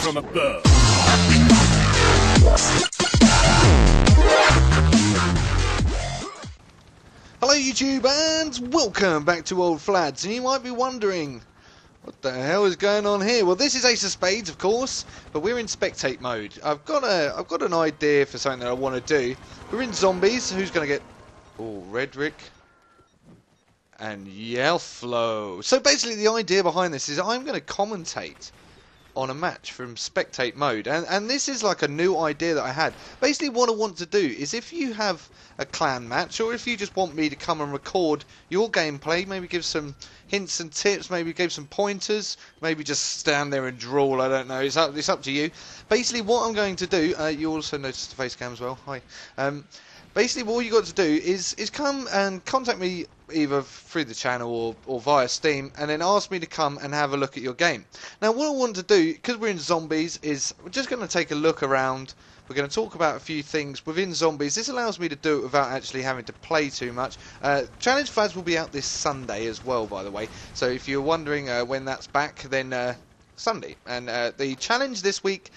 from above. Hello YouTube and welcome back to Old Flads, and you might be wondering what the hell is going on here? Well, this is Ace of Spades, of course, but we're in spectate mode. I've got an idea for something that I want to do. We're in zombies. Who's going to get... Oh, Redrick and Yelflo. So basically the idea behind this is I'm going to commentate on a match from spectate mode, and this is like a new idea that I had. Basically what I want to do is, if you have a clan match, or if you just want me to come and record your gameplay, maybe give some hints and tips, maybe give some pointers, maybe just stand there and drawl, I don't know, it's up to you. Basically what I'm going to do, you also noticed the face cam as well, hi. Basically what you got to do is come and contact me either through the channel or via Steam, and then ask me to come and have a look at your game. Now what I want to do, because we're in zombies, is we're just going to take a look around. We're going to talk about a few things within zombies. This allows me to do it without actually having to play too much. Challenge Flads will be out this Sunday as well, by the way. So if you're wondering when that's back, then Sunday. And the challenge this week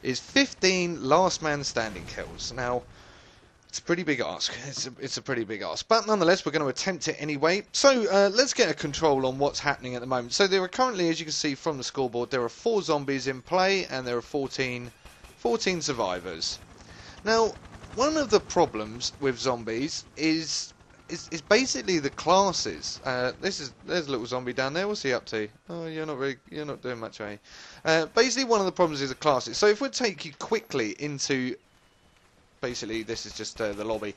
is 15 last man standing kills. Now, it's a pretty big ask. It's a pretty big ask. But nonetheless, we're going to attempt it anyway. So let's get a control on what's happening at the moment. So there are currently, as you can see from the scoreboard, there are 4 zombies in play and there are 14 survivors. Now, one of the problems with zombies is basically the classes. There's a little zombie down there. What's he up to? Oh, you're not doing much, are you? Basically, one of the problems is the classes. So if we take you quickly into... Basically, this is just the lobby.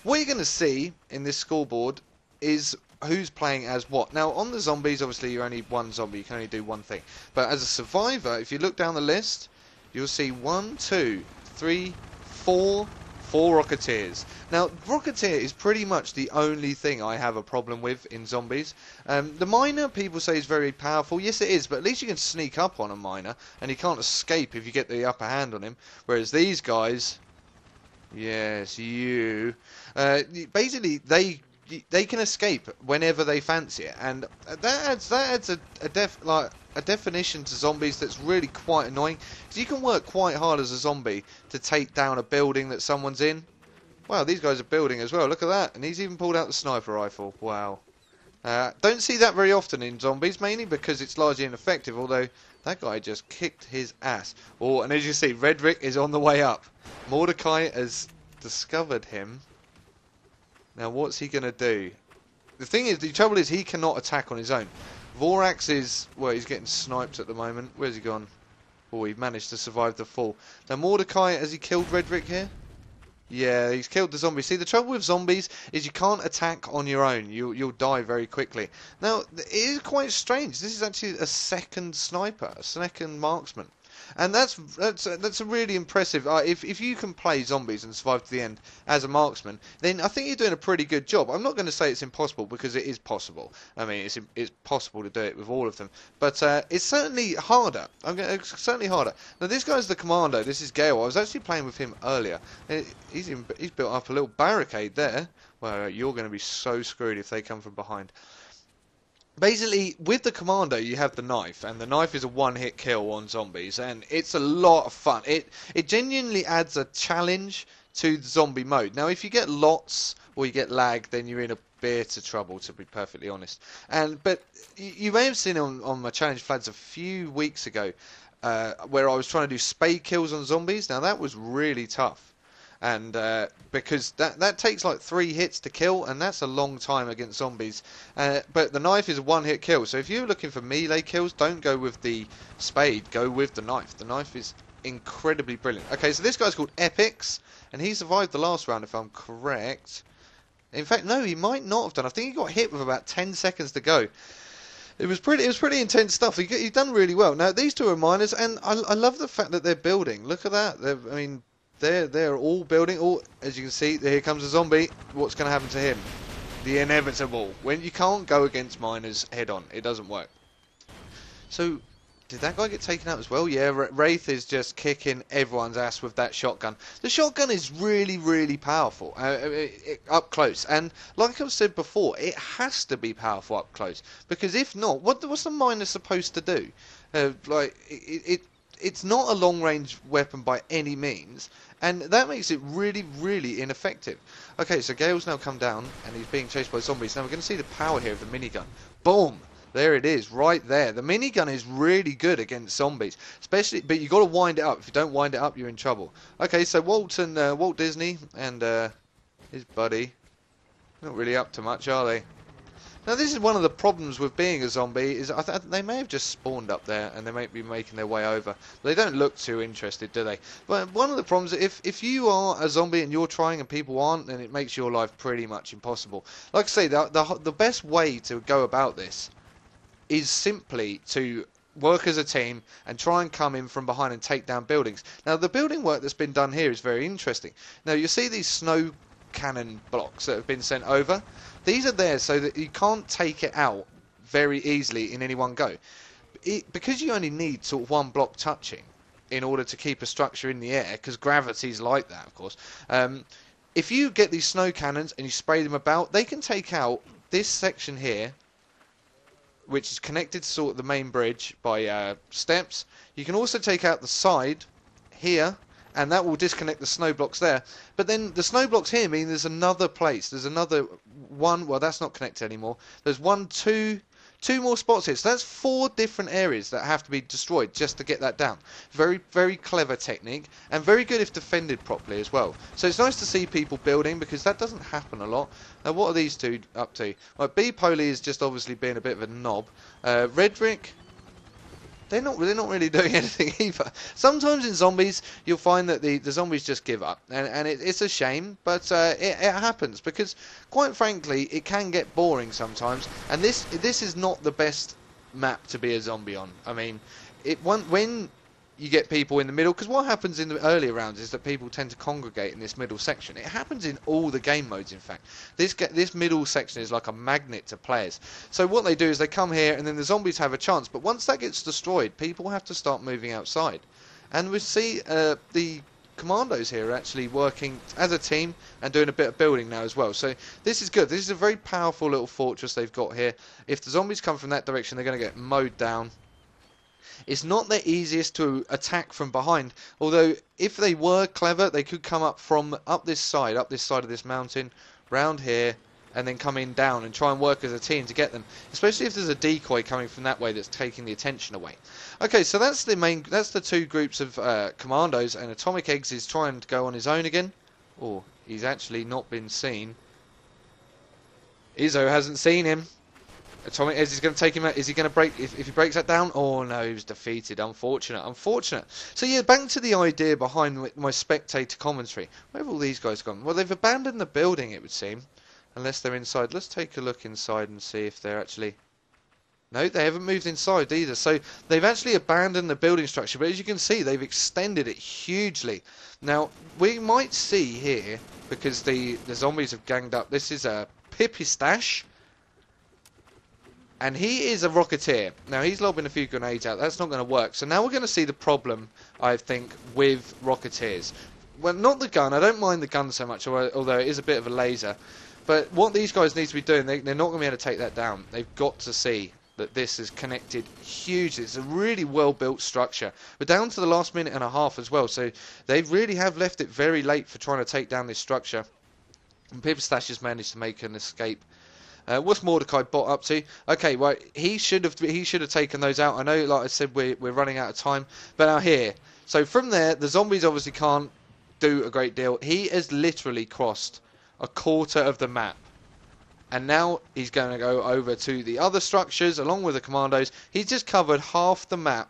What you're going to see in this scoreboard is who's playing as what. Now, on the zombies, obviously, you're only one zombie. You can only do one thing. But as a survivor, if you look down the list, you'll see 1, 2, 3, 4 Rocketeers. Now, Rocketeer is pretty much the only thing I have a problem with in zombies. The miner, people say, is very powerful. Yes, it is, but at least you can sneak up on a miner, and he can't escape if you get the upper hand on him. Whereas these guys... Yes, you. Basically, they can escape whenever they fancy it, and that adds a definition to zombies that's really quite annoying. Because you can work quite hard as a zombie to take down a building that someone's in. Wow, these guys are building as well. Look at that, and he's even pulled out the sniper rifle. Wow. Don't see that very often in zombies, mainly because it's largely ineffective. Although that guy just kicked his ass. Oh, and as you see, Redrick is on the way up. Mordecai has discovered him. Now what's he going to do? The thing is, the trouble is he cannot attack on his own. Vorax is, well, he's getting sniped at the moment. Where's he gone? Oh, he managed to survive the fall. Now Mordecai, has he killed Redrick here? Yeah, he's killed the zombie. See, the trouble with zombies is you can't attack on your own. You'll die very quickly. Now, it is quite strange. This is actually a second sniper, a second marksman. And that's a really impressive. If you can play zombies and survive to the end as a marksman, then I think you're doing a pretty good job. I'm not going to say it's impossible, because it is possible. I mean, it's possible to do it with all of them, but it's certainly harder. It's certainly harder. Now this guy's the commando. This is Gale. I was actually playing with him earlier. He's built up a little barricade there. Well, you're going to be so screwed if they come from behind. Basically, with the commando, you have the knife, and the knife is a one-hit kill on zombies, and it's a lot of fun. It genuinely adds a challenge to the zombie mode. Now, if you get lots or you get lag, then you're in a bit of trouble, to be perfectly honest. But you may have seen on my Challenge Flads a few weeks ago, where I was trying to do spade kills on zombies. Now, that was really tough. And because that takes like 3 hits to kill, and that's a long time against zombies. But the knife is a one-hit kill, so if you're looking for melee kills, don't go with the spade, go with the knife. The knife is incredibly brilliant. Okay, so this guy's called Epix, and he survived the last round, if I'm correct. In fact, no, he might not have done. I think he got hit with about 10 seconds to go. It was pretty intense stuff. He's done really well. Now these two are miners, and I love the fact that they're building. Look at that. I mean, they're all building. Oh, as you can see, here comes a zombie. What's going to happen to him? The inevitable. When you can't go against miners head on, it doesn't work. So, did that guy get taken out as well? Yeah, Wraith is just kicking everyone's ass with that shotgun. The shotgun is really, really powerful up close. And like I've said before, it has to be powerful up close. Because if not, what's the miner supposed to do? it's not a long-range weapon by any means, and that makes it really, really ineffective. Okay, so Gale's now come down, and he's being chased by zombies. Now we're going to see the power here of the minigun. Boom! There it is, right there. The minigun is really good against zombies, especially, but you got to wind it up. If you don't wind it up, you're in trouble. Okay, so Walt Disney and his buddy, not really up to much, are they? Now this is one of the problems with being a zombie, is they may have just spawned up there and they may be making their way over. They don't look too interested, do they? But one of the problems, if you are a zombie and you're trying and people aren't, then it makes your life pretty much impossible. Like I say, the best way to go about this is simply to work as a team and try and come in from behind and take down buildings. Now the building work that's been done here is very interesting. Now you see these snow cannon blocks that have been sent over. These are there so that you can't take it out very easily in any one go. Because you only need sort of one block touching in order to keep a structure in the air, because gravity's like that, of course. If you get these snow cannons and you spray them about, they can take out this section here, which is connected to sort of the main bridge by steps. You can also take out the side here, and that will disconnect the snow blocks there. But then the snow blocks here mean there's another place. There's another one. Well, that's not connected anymore. There's two more spots here. So that's 4 different areas that have to be destroyed just to get that down. Very, very clever technique, and very good if defended properly as well. So it's nice to see people building, because that doesn't happen a lot. Now, what are these two up to? Well, B Poli is just obviously being a bit of a knob. Redrick, they're not really doing anything either. Sometimes in zombies, you'll find that the zombies just give up, and it's a shame, but it happens, because quite frankly, it can get boring sometimes. And this is not the best map to be a zombie on. I mean, when you get people in the middle, because what happens in the earlier rounds is that people tend to congregate in this middle section. It happens in all the game modes, in fact. This middle section is like a magnet to players. So what they do is they come here, and then the zombies have a chance. But once that gets destroyed, people have to start moving outside. And we see the commandos here are actually working as a team and doing a bit of building now as well. So this is good. This is a very powerful little fortress they've got here. If the zombies come from that direction, they're going to get mowed down. It's not the easiest to attack from behind, although if they were clever, they could come up from up this side of this mountain, round here, and then come in down and try and work as a team to get them, especially if there's a decoy coming from that way that's taking the attention away. Okay, so that's the 2 groups of commandos, and Atomic Eggs is trying to go on his own again. Oh, he's actually not been seen. Izzo hasn't seen him. Atomic Eggs is going to take him out. Is he going to break? If he breaks that down? Oh no, he was defeated. Unfortunate. So yeah, back to the idea behind my spectator commentary. Where have all these guys gone? Well, they've abandoned the building, it would seem. Unless they're inside. Let's take a look inside and see if they're actually... No, they haven't moved inside either. So they've actually abandoned the building structure. But as you can see, they've extended it hugely. Now, we might see here, because the zombies have ganged up. This is a Pipistache. And he is a Rocketeer. Now, he's lobbing a few grenades out. That's not going to work. So now we're going to see the problem, I think, with Rocketeers. Well, not the gun. I don't mind the gun so much, although it is a bit of a laser. But what these guys need to be doing, they're not going to be able to take that down. They've got to see that this is connected hugely. It's a really well-built structure. We're down to the last minute and a half as well. So they really have left it very late for trying to take down this structure. And Pipistache has managed to make an escape. What's Mordecai Bot up to? Okay, well, he should have taken those out. I know, like I said, we're running out of time. But now here, so from there, the zombies obviously can't do a great deal. He has literally crossed a quarter of the map, and now he's going to go over to the other structures along with the commandos. He's just covered half the map,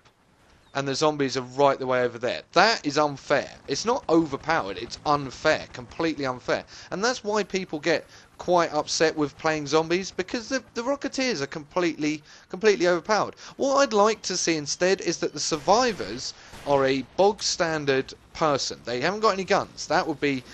and the zombies are right the way over there. That is unfair. It's not overpowered. It's unfair, completely unfair, and that's why people get quite upset with playing zombies, because the Rocketeers are completely overpowered. What I'd like to see instead is that the survivors are a bog standard person. They haven't got any guns. That would be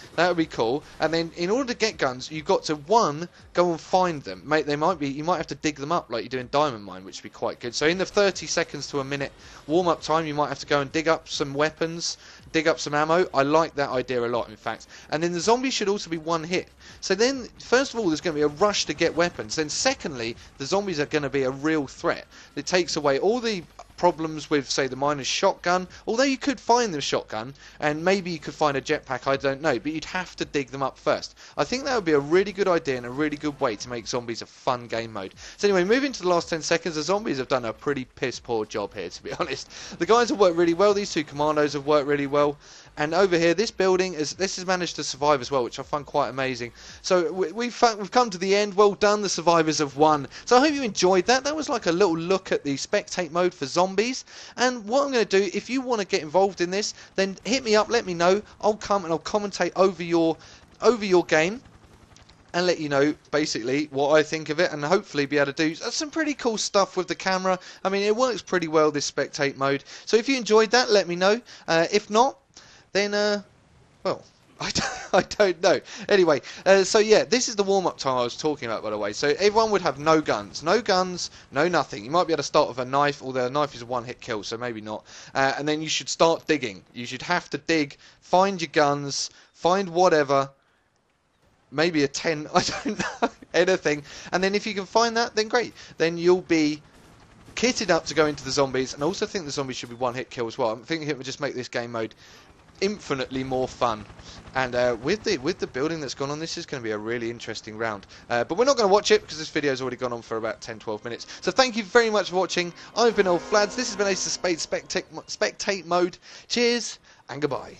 cool. And then in order to get guns, you've got to go and find them. Mate, you might have to dig them up like you do in Diamond Mine, which would be quite good. So in the 30 seconds to a minute warm up time, you might have to go and dig up some weapons, dig up some ammo. I like that idea a lot, in fact. And then the zombies should also be one hit. So then, first of all, there's going to be a rush to get weapons. Then secondly, the zombies are going to be a real threat. It takes away all the problems with, say, the miner's shotgun, although you could find the shotgun, and maybe you could find a jetpack, I don't know, but you'd have to dig them up first. I think that would be a really good idea and a really good way to make zombies a fun game mode. So anyway, moving to the last 10 seconds, the zombies have done a pretty piss poor job here, to be honest. The guys have worked really well, these two commandos have worked really well, and over here, this building, this has managed to survive as well, which I find quite amazing. So we've come to the end. Well done, the survivors have won. So I hope you enjoyed that. That was like a little look at the spectate mode for zombies. And what I'm going to do, if you want to get involved in this, then hit me up, let me know. I'll come and I'll commentate over your game and let you know basically what I think of it, and hopefully be able to do some pretty cool stuff with the camera. I mean, it works pretty well, this spectate mode. So if you enjoyed that, let me know. If not, then well, I don't know. Anyway, so yeah, this is the warm-up time I was talking about, by the way. So everyone would have no guns, no nothing. You might be able to start with a knife, although a knife is a one-hit kill, so maybe not. And then you should start digging. You should have to dig, find your guns, find whatever, maybe a 10, I don't know, anything. And then if you can find that, then great. Then you'll be kitted up to go into the zombies, and I also think the zombies should be one-hit kill as well. I'm thinking it would just make this game mode infinitely more fun, and with the building that's gone on, this is going to be a really interesting round, but we're not going to watch it because this video has already gone on for about 10-12 minutes. So thank you very much for watching. I've been Old Flads, this has been Ace of Spades spectate mode. Cheers and goodbye.